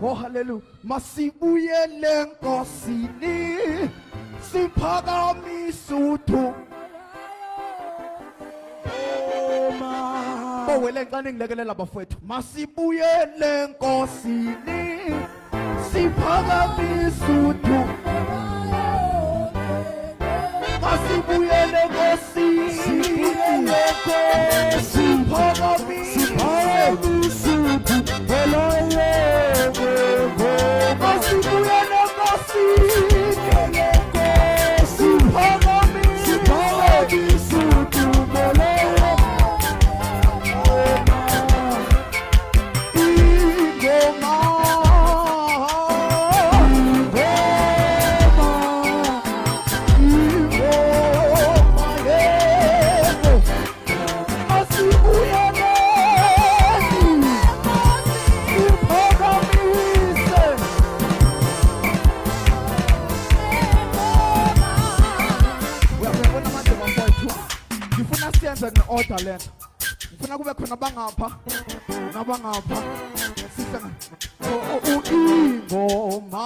Oh hallelujah. Masibuyele nkosini siphakamise uthu. Bowele nkani ngilekelela bafowethu. Masibuyele nkosini siphakamise uthu. Masibuyele nkosini siphakamise uthu. Order lento ngifuna kube khona bangapha nabangapha sihlanga ingoma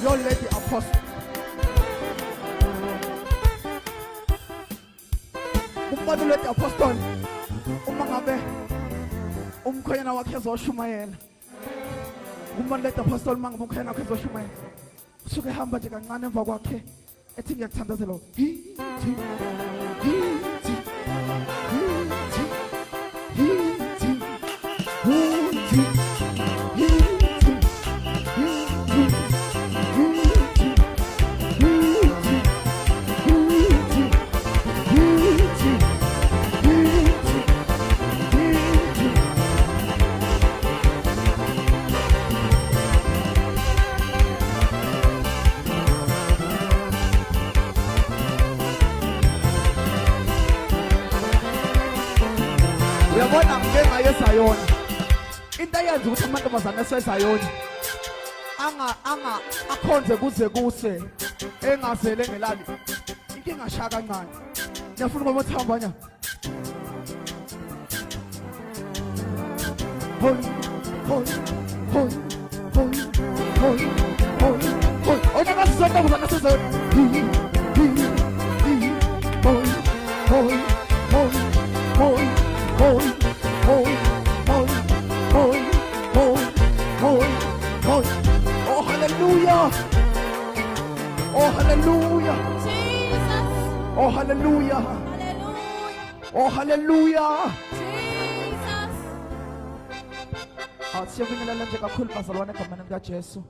Your lady apostle. Umbaduleti apostle. Umangabe. Umkhwena wakhe ezoshumayela. Umbaduleti apostle mangabe umkhwena wakhe ezoshumayela. Usuke hamba nje kancane emva kwakhe. Ethi ngiyakuthandazela. uyabona ngenxa yesayoni into eyenza ukuthi amantombazane asesayoni akhonze kuze kuse engazele ngelali inkinga shaya kancane ngiyafuna ngoba uthambanya hoy hoy hoy hoy hoy hoy hoy oya kasizonke kuzana sezona hoy hoy hoy hoy hoy hoy hoy hoy hoy hoy hoy oh hallelujah oh hallelujah Jesus. oh hallelujah Hallelujah. oh hallelujah Jesus. siyabingelela nje kakhulu bazalwane egameni likaJesu